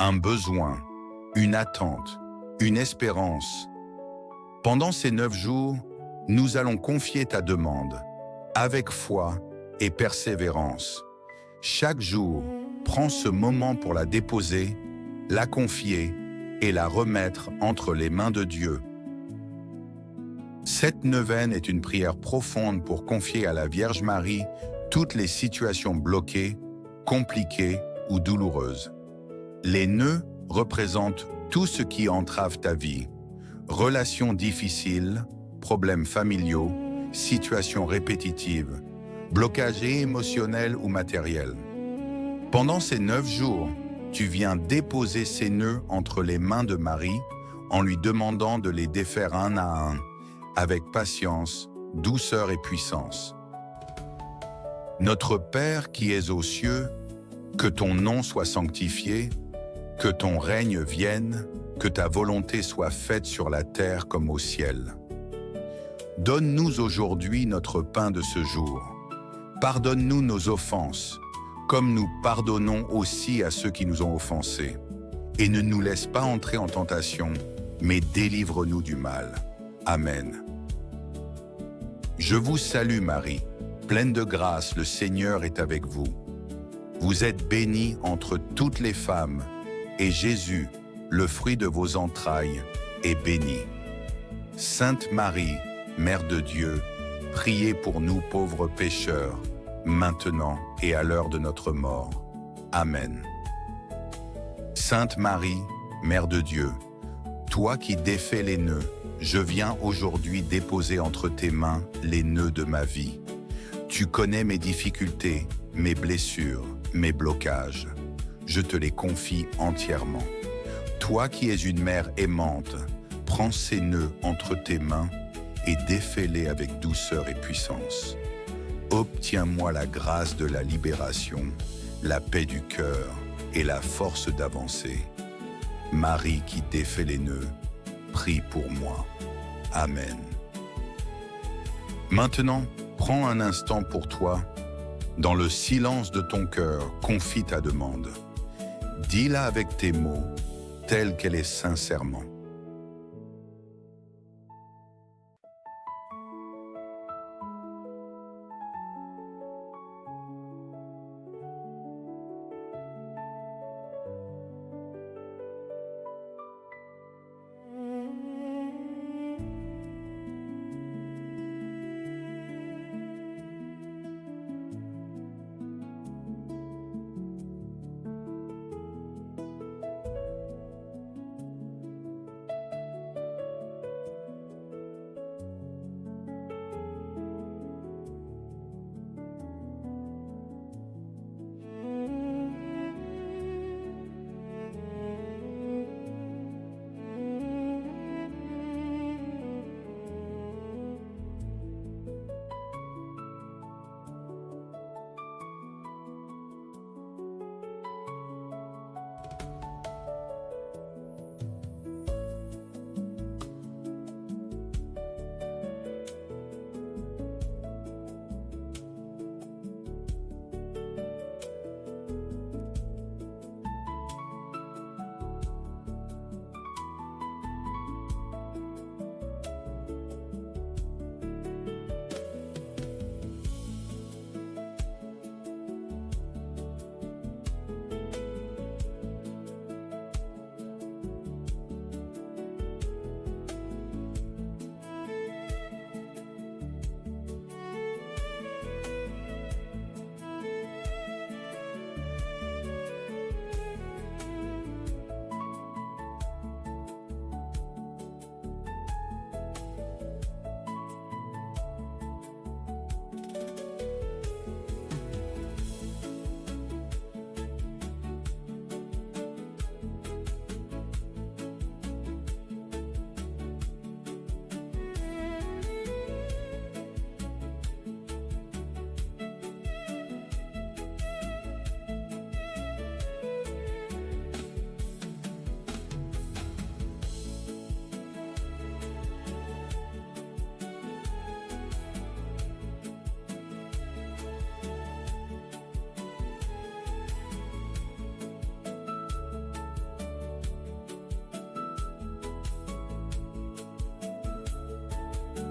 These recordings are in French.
un besoin, une attente, une espérance. Pendant ces 9 jours, nous allons confier ta demande, avec foi et persévérance. Chaque jour, prends ce moment pour la déposer, la confier et la remettre entre les mains de Dieu. Cette neuvaine est une prière profonde pour confier à la Vierge Marie toutes les situations bloquées, compliquées ou douloureuses. Les nœuds représentent tout ce qui entrave ta vie. Relations difficiles, problèmes familiaux, situations répétitives, blocages émotionnels ou matériels. Pendant ces 9 jours, tu viens déposer ces nœuds entre les mains de Marie en lui demandant de les défaire un à un, avec patience, douceur et puissance. Notre Père qui es aux cieux, que ton nom soit sanctifié, que ton règne vienne, que ta volonté soit faite sur la terre comme au ciel. Donne-nous aujourd'hui notre pain de ce jour. Pardonne-nous nos offenses, comme nous pardonnons aussi à ceux qui nous ont offensés. Et ne nous laisse pas entrer en tentation, mais délivre-nous du mal. Amen. Je vous salue Marie, pleine de grâce, le Seigneur est avec vous. Vous êtes bénie entre toutes les femmes, et Jésus, le fruit de vos entrailles, est béni. Sainte Marie, Mère de Dieu, priez pour nous pauvres pécheurs, maintenant et à l'heure de notre mort. Amen. Sainte Marie, Mère de Dieu, toi qui défais les nœuds, je viens aujourd'hui déposer entre tes mains les nœuds de ma vie. Tu connais mes difficultés, mes blessures, mes blocages. Je te les confie entièrement. Toi qui es une mère aimante, prends ces nœuds entre tes mains et défais-les avec douceur et puissance. Obtiens-moi la grâce de la libération, la paix du cœur et la force d'avancer. Marie qui défait les nœuds, prie pour moi. Amen. Maintenant, prends un instant pour toi. Dans le silence de ton cœur, confie ta demande. Dis-la avec tes mots, telle qu'elle est sincèrement.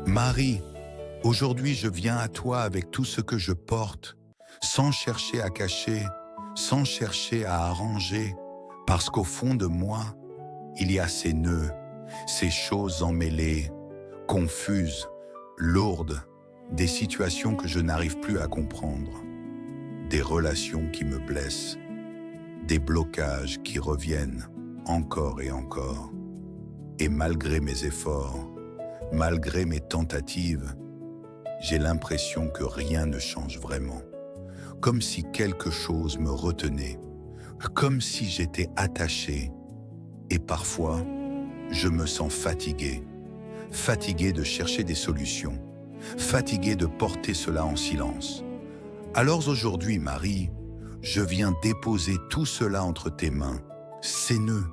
Marie, aujourd'hui je viens à toi avec tout ce que je porte, sans chercher à cacher, sans chercher à arranger, parce qu'au fond de moi, il y a ces nœuds, ces choses emmêlées, confuses, lourdes, des situations que je n'arrive plus à comprendre, des relations qui me blessent, des blocages qui reviennent encore et encore. Et malgré mes efforts, malgré mes tentatives, j'ai l'impression que rien ne change vraiment. Comme si quelque chose me retenait, comme si j'étais attaché. Et parfois, je me sens fatigué, fatigué de chercher des solutions, fatigué de porter cela en silence. Alors aujourd'hui, Marie, je viens déposer tout cela entre tes mains. Ces nœuds,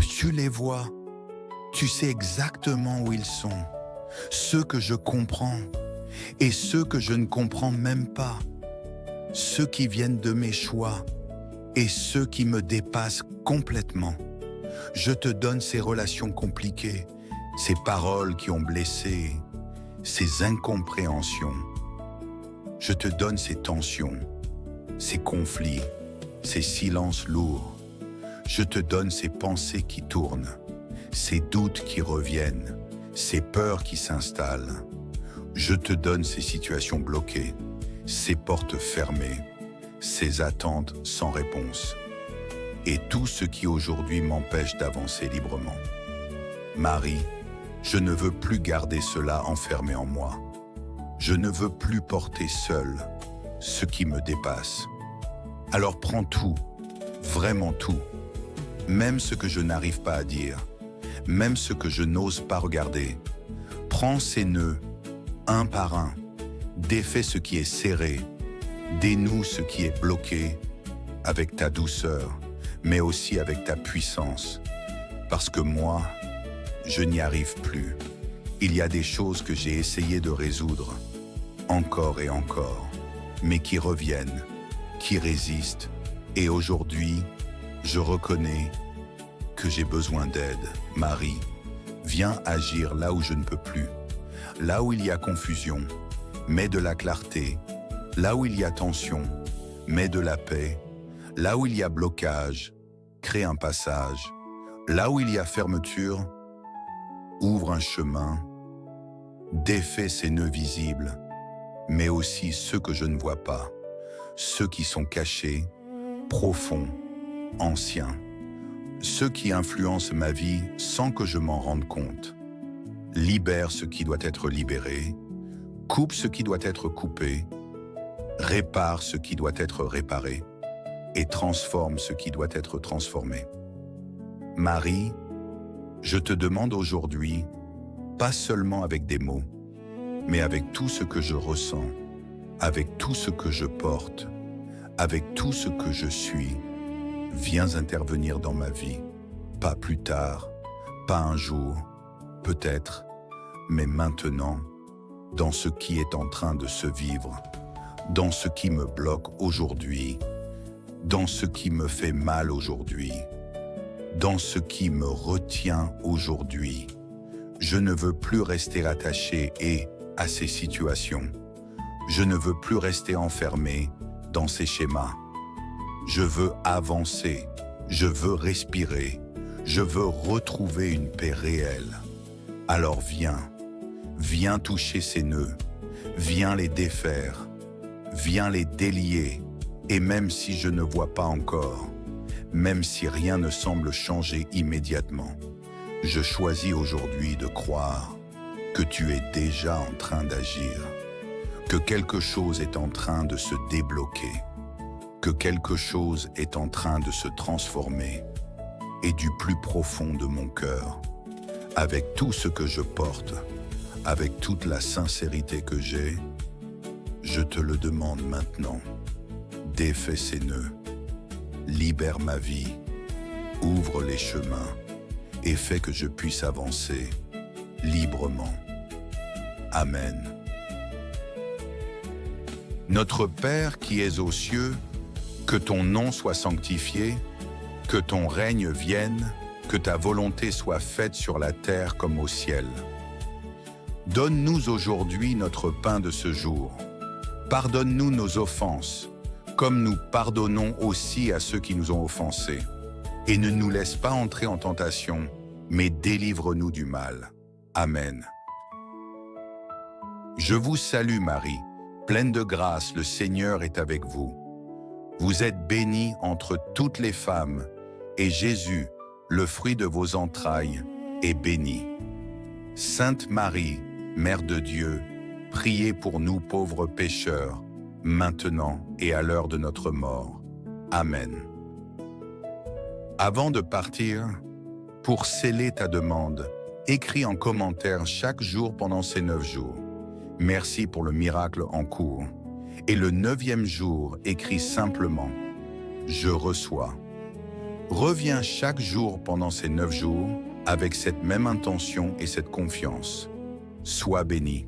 tu les vois, tu sais exactement où ils sont, ceux que je comprends et ceux que je ne comprends même pas, ceux qui viennent de mes choix et ceux qui me dépassent complètement. Je te donne ces relations compliquées, ces paroles qui ont blessé, ces incompréhensions. Je te donne ces tensions, ces conflits, ces silences lourds. Je te donne ces pensées qui tournent, ces doutes qui reviennent, ces peurs qui s'installent. Je te donne ces situations bloquées, ces portes fermées, ces attentes sans réponse, et tout ce qui aujourd'hui m'empêche d'avancer librement. Marie, je ne veux plus garder cela enfermé en moi. Je ne veux plus porter seul ce qui me dépasse. Alors prends tout, vraiment tout, même ce que je n'arrive pas à dire, même ce que je n'ose pas regarder. Prends ces nœuds, un par un, défais ce qui est serré, dénoue ce qui est bloqué, avec ta douceur, mais aussi avec ta puissance. Parce que moi, je n'y arrive plus. Il y a des choses que j'ai essayé de résoudre, encore et encore, mais qui reviennent, qui résistent. Et aujourd'hui, je reconnais que j'ai besoin d'aide. Marie, viens agir là où je ne peux plus, là où il y a confusion, mets de la clarté, là où il y a tension, mets de la paix, là où il y a blocage, crée un passage, là où il y a fermeture, ouvre un chemin, défais ces nœuds visibles, mais aussi ceux que je ne vois pas, ceux qui sont cachés, profonds, anciens, ceux qui influencent ma vie sans que je m'en rende compte. Libère ce qui doit être libéré, coupe ce qui doit être coupé, répare ce qui doit être réparé et transforme ce qui doit être transformé. Marie, je te demande aujourd'hui, pas seulement avec des mots, mais avec tout ce que je ressens, avec tout ce que je porte, avec tout ce que je suis, viens intervenir dans ma vie, pas plus tard, pas un jour, peut-être, mais maintenant, dans ce qui est en train de se vivre, dans ce qui me bloque aujourd'hui, dans ce qui me fait mal aujourd'hui, dans ce qui me retient aujourd'hui. Je ne veux plus rester attaché à ces situations. Je ne veux plus rester enfermé dans ces schémas. Je veux avancer, je veux respirer, je veux retrouver une paix réelle. Alors viens toucher ces nœuds, viens les défaire, viens les délier, et même si je ne vois pas encore, même si rien ne semble changer immédiatement, je choisis aujourd'hui de croire que tu es déjà en train d'agir, que quelque chose est en train de se débloquer, que quelque chose est en train de se transformer, et du plus profond de mon cœur, avec tout ce que je porte, avec toute la sincérité que j'ai, je te le demande maintenant. Défais ces nœuds, libère ma vie, ouvre les chemins et fais que je puisse avancer librement. Amen. Notre Père qui es aux cieux, que ton nom soit sanctifié, que ton règne vienne, que ta volonté soit faite sur la terre comme au ciel. Donne-nous aujourd'hui notre pain de ce jour. Pardonne-nous nos offenses, comme nous pardonnons aussi à ceux qui nous ont offensés. Et ne nous laisse pas entrer en tentation, mais délivre-nous du mal. Amen. Je vous salue Marie, pleine de grâce, le Seigneur est avec vous. Vous êtes bénie entre toutes les femmes, et Jésus, le fruit de vos entrailles, est béni. Sainte Marie, Mère de Dieu, priez pour nous pauvres pécheurs, maintenant et à l'heure de notre mort. Amen. Avant de partir, pour sceller ta demande, écris en commentaire chaque jour pendant ces 9 jours. Merci pour le miracle en cours. Et le 9e jour, écris simplement « Je reçois ». Reviens chaque jour pendant ces 9 jours avec cette même intention et cette confiance. Sois béni.